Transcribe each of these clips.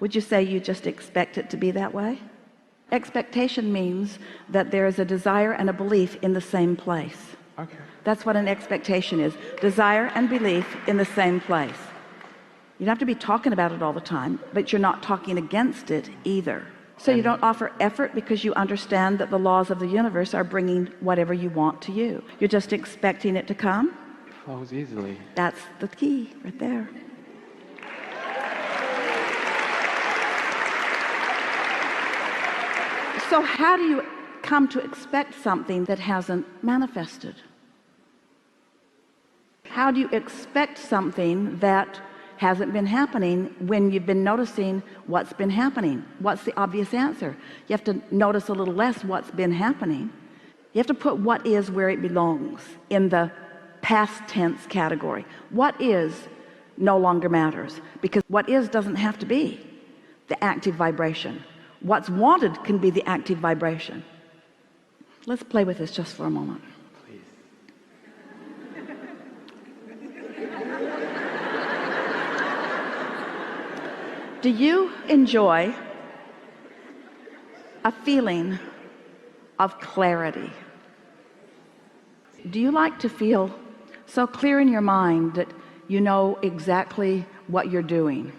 Would you say you just expect it to be that way? Expectation means that there is a desire and a belief in the same place. Okay. That's what an expectation is. Desire and belief in the same place. You don't have to be talking about it all the time, but you're not talking against it either. So you don't offer effort because you understand that the laws of the universe are bringing whatever you want to you. You're just expecting it to come. It flows easily. That's the key right there. So how do you come to expect something that hasn't manifested? How do you expect something that hasn't been happening when you've been noticing what's been happening? What's the obvious answer? You have to notice a little less what's been happening. You have to put what is where it belongs, in the past tense category. What is no longer matters, because what is doesn't have to be the active vibration. What's wanted can be the active vibration. Let's play with this just for a moment. Please. Do you enjoy a feeling of clarity? Do you like to feel so clear in your mind that you know exactly what you're doing?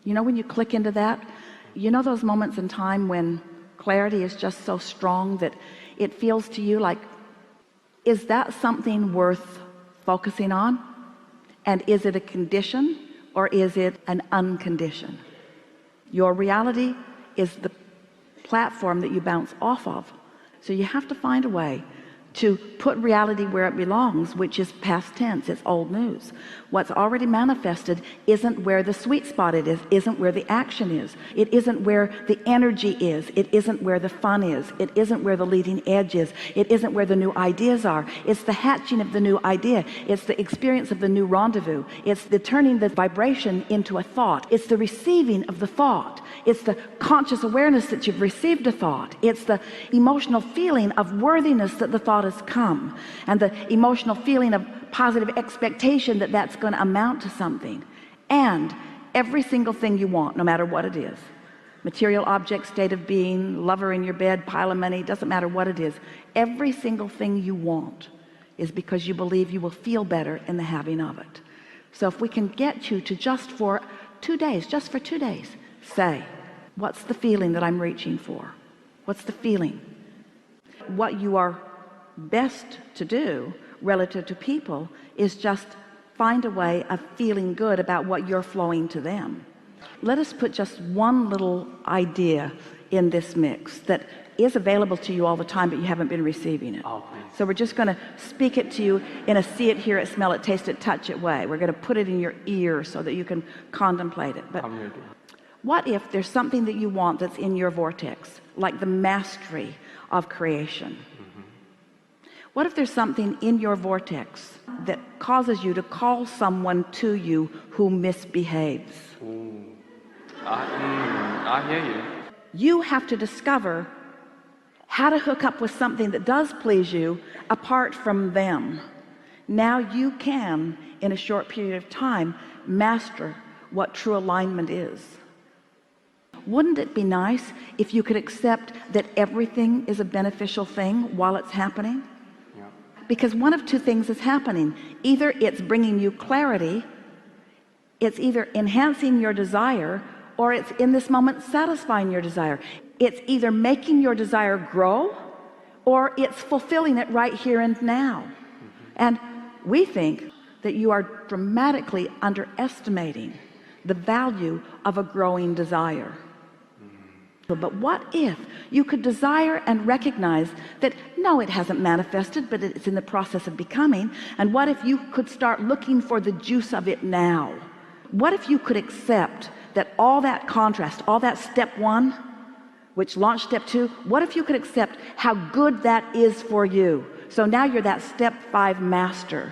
You know, when you click into that, you know those moments in time when clarity is just so strong that it feels to you like, is that something worth focusing on? And is it a condition or is it an unconditioned? Your reality is the platform that you bounce off of. So you have to find a way to put reality where it belongs, which is past tense. It's old news. What's already manifested isn't where the sweet spot it is, isn't where the action is, it isn't where the energy is, it isn't where the fun is, it isn't where the leading edge is, it isn't where the new ideas are. It's the hatching of the new idea, it's the experience of the new rendezvous, it's the turning the vibration into a thought, it's the receiving of the thought, it's the conscious awareness that you've received a thought, it's the emotional feeling of worthiness that the thought has come, and the emotional feeling of positive expectation that that's going to amount to something. And every single thing you want, no matter what it is, material object, state of being, lover in your bed, pile of money, doesn't matter what it is, every single thing you want is because you believe you will feel better in the having of it. So if we can get you to just for 2 days, just for 2 days, say, what's the feeling that I'm reaching for? What's the feeling? What you are best to do relative to people is just find a way of feeling good about what you're flowing to them. Let us put just one little idea in this mix that is available to you all the time, but you haven't been receiving it. Oh, please. So we're just going to speak it to you in a see it, hear it, smell it, taste it, touch it way. We're going to put it in your ear so that you can contemplate it. But what if there's something that you want that's in your vortex, like the mastery of creation? What if there's something in your vortex that causes you to call someone to you who misbehaves? I hear you. You have to discover how to hook up with something that does please you apart from them. Now you can, in a short period of time, master what true alignment is. Wouldn't it be nice if you could accept that everything is a beneficial thing while it's happening? Because one of two things is happening. Either it's bringing you clarity, it's either enhancing your desire, or it's in this moment satisfying your desire. It's either making your desire grow, or it's fulfilling it right here and now. And we think that you are dramatically underestimating the value of a growing desire. But what if you could desire and recognize that no, it hasn't manifested, but it's in the process of becoming? And what if you could start looking for the juice of it now? What if you could accept that all that contrast, all that step one, which launched step two, what if you could accept how good that is for you? So now you're that step 5 master.